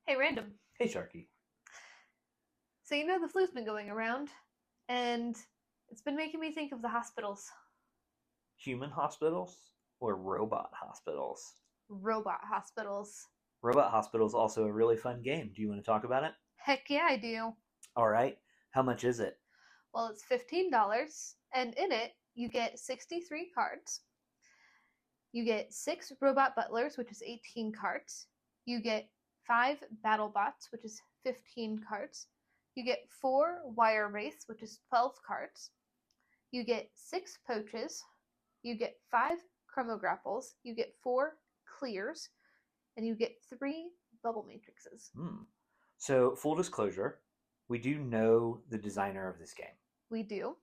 Hey, Random. Hey, Sharky. So, the flu's been going around, and it's been making me think of the hospitals. Human hospitals or robot hospitals? Robot hospitals. Robot Hospital is also a really fun game. Do you want to talk about it? Heck yeah, I do. All right. How much is it? Well, it's $15, and in it, you get 63 cards. You get 6 robot butlers, which is 18 cards. You get 5 battle bots, which is 15 cards. You get 4 wire wraiths, which is 12 cards. You get 6 poaches. You get 5 chromograpples. You get 4 clears. And you get 3 bubble matrices. So, full disclosure, we do know the designer of this game, We do.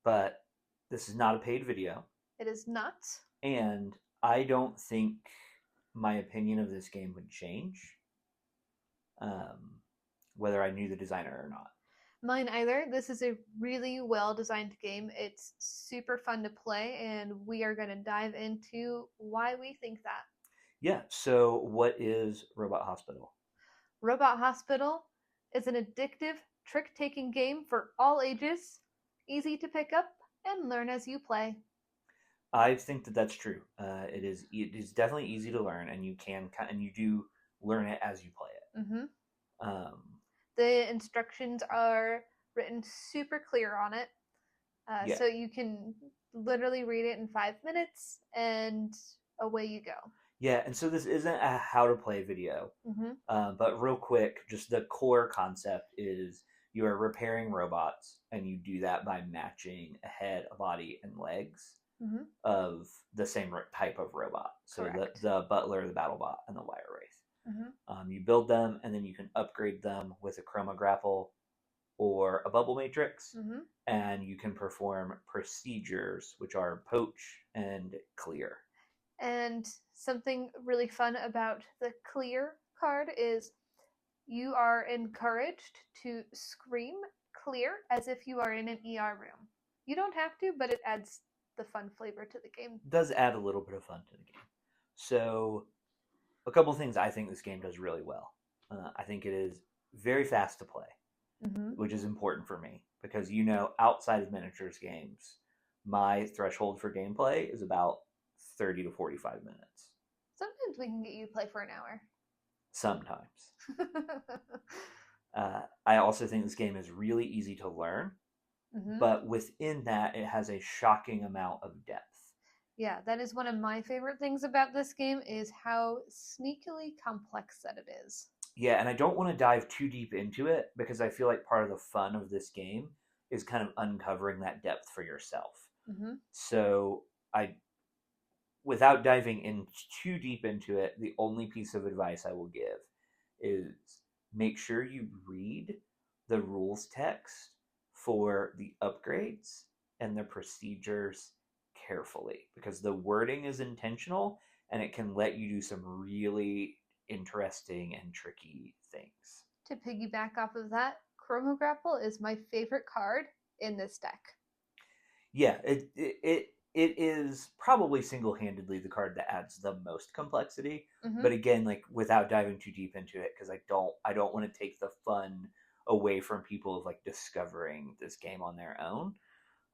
but this is not a paid video, It is not. and I don't think my opinion of this game would change whether I knew the designer or not. Mine either. This is a really well designed game. It's super fun to play, and we are going to dive into why we think that. Yeah, so what is Robot Hospital? Robot Hospital is an addictive, trick taking game for all ages, easy to pick up and learn as you play. I think that that's true. It is definitely easy to learn, and you do learn it as you play it. Mm-hmm. Um, The instructions are written super clear on it, yeah, so you can literally read it in 5 minutes, and away you go. yeah, and so this isn't a how to play video, Mm-hmm. but real quick, just the core concept is you are repairing robots, and you do that by matching a head, a body, and legs Mm-hmm. of the same type of robot. So Correct. the butler, the battle bot, and the wire wraith. Mm-hmm. You build them, and then you can upgrade them with a chroma grapple or a bubble matrix, Mm-hmm. and you can perform procedures, which are poach and clear. And something really fun about the clear card is you are encouraged to scream clear as if you are in an ER room. You don't have to, but it adds the fun flavor to the game. It does add a little bit of fun to the game. So, a couple things I think this game does really well. I think it is very fast to play, Mm-hmm. which is important for me because outside of miniatures games, my threshold for gameplay is about 30 to 45 minutes. Sometimes we can get you to play for an hour. Sometimes. I also think this game is really easy to learn, Mm-hmm. but within that, it has a shocking amount of depth. Yeah, that is one of my favorite things about this game is how sneakily complex that it is. Yeah, and I don't want to dive too deep into it because I feel like part of the fun of this game is kind of uncovering that depth for yourself. Mm-hmm. So without diving in too deep into it, the only piece of advice I will give is make sure you read the rules text for the upgrades and the procedures carefully because the wording is intentional and it can let you do some really interesting and tricky things. To piggyback off of that, Chromograpple is my favorite card in this deck. Yeah, it is probably single-handedly the card that adds the most complexity. Mm-hmm. But again, like without diving too deep into it, because I don't want to take the fun away from people of like discovering this game on their own,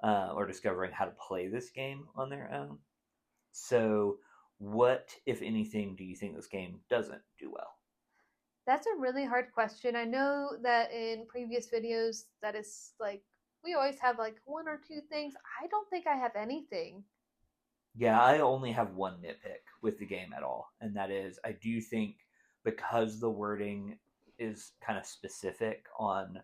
or discovering how to play this game on their own. So, what, if anything, do you think this game doesn't do well? That's a really hard question. I know that in previous videos, that is like, we always have like 1 or 2 things. I don't think I have anything. Yeah, I only have one nitpick with the game at all, and that is I do think because the wording is kind of specific on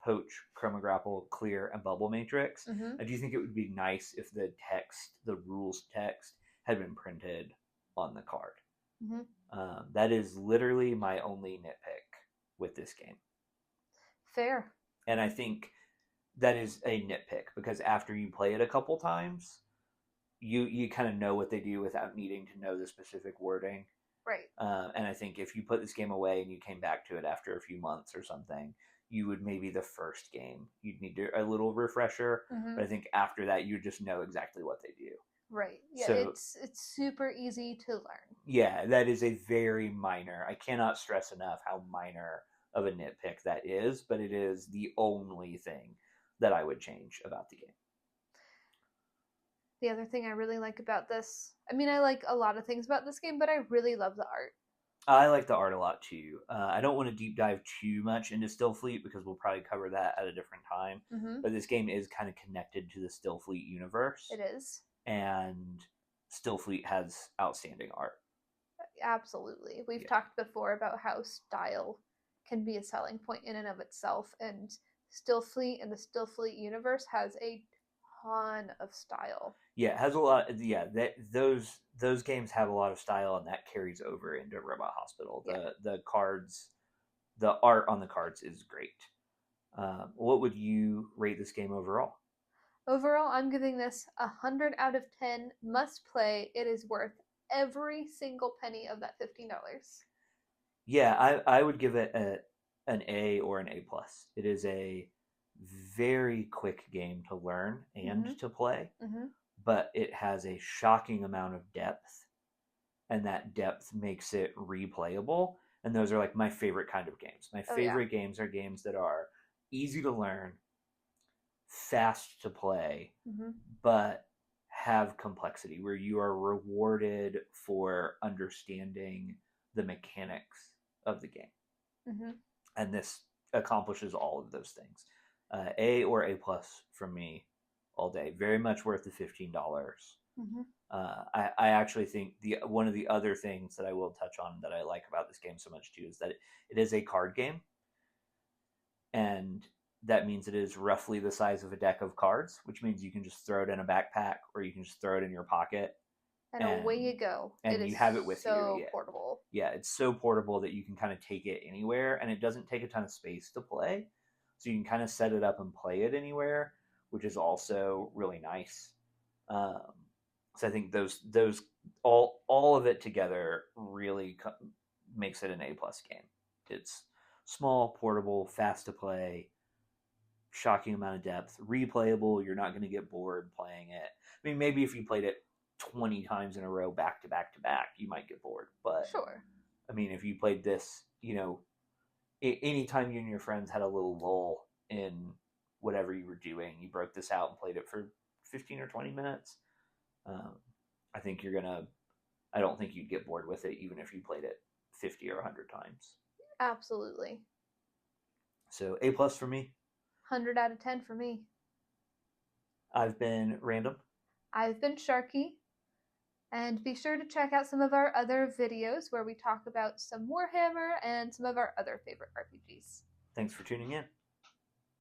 poach, chromograpple, clear, and bubble matrix, Mm-hmm. I do think it would be nice if the rules text, had been printed on the card. Mm-hmm. That is literally my only nitpick with this game. Fair. And I think that is a nitpick because after you play it a couple times, you kind of know what they do without needing to know the specific wording. Right. And I think if you put this game away and you came back to it after a few months or something, you would maybe the first game you'd need a little refresher. Mm-hmm. But I think after that, you just know exactly what they do. Right. Yeah, So it's super easy to learn. yeah, that is a very minor. I cannot stress enough how minor of a nitpick that is, but it is the only thing that I would change about the game. The other thing I really like about this, I mean, I like a lot of things about this game, but I really love the art. I like the art a lot too. I don't want to deep dive too much into Stillfleet because we'll probably cover that at a different time. Mm-hmm. But this game is kind of connected to the Stillfleet universe, It is. and Stillfleet has outstanding art. Absolutely. We've Yeah. talked before about how style can be a selling point in and of itself, and Stillfleet and the Stillfleet universe has a ton of style. Yeah, it has a lot. Yeah, those games have a lot of style, and that carries over into Robot Hospital. Yeah. The cards, the art on the cards is great. What would you rate this game overall? Overall, I'm giving this 100 out of 10. Must play. It is worth every single penny of that $15. Yeah, I would give it an A or an A plus. It is a very quick game to learn and Mm-hmm. to play, Mm-hmm. but it has a shocking amount of depth, and that depth makes it replayable. And those are like my favorite kind of games. My Oh, yeah. favorite games are games that are easy to learn, fast to play, Mm-hmm. but have complexity where you are rewarded for understanding the mechanics of the game. Mm-hmm. And this accomplishes all of those things. A or A plus from me all day. Very much worth the $15. Mm-hmm. I actually think the one of the other things that I will touch on that I like about this game so much too is that it is a card game, and that means it is roughly the size of a deck of cards, which means you can just throw it in a backpack or you can just throw it in your pocket And away you go. and It you is have it with you. so Yeah. portable. Yeah, it's so portable that you can kind of take it anywhere, and it doesn't take a ton of space to play, so you can kind of set it up and play it anywhere, which is also really nice. Um, so I think those all of it together really makes it an A plus game. It's small, portable, fast to play, shocking amount of depth, replayable. You're not going to get bored playing it. I mean, maybe if you played it 20 times in a row, back to back to back, you might get bored. But Sure. I mean, if you played this, anytime you and your friends had a little lull in whatever you were doing, you broke this out and played it for 15 or 20 minutes. Um, I think you're gonna. I don't think you'd get bored with it, even if you played it 50 or 100 times. Absolutely. So A plus for me. 100 out of 10 for me. I've been Random. I've been Sharky. And be sure to check out some of our other videos where we talk about some Warhammer and some of our other favorite RPGs. Thanks for tuning in.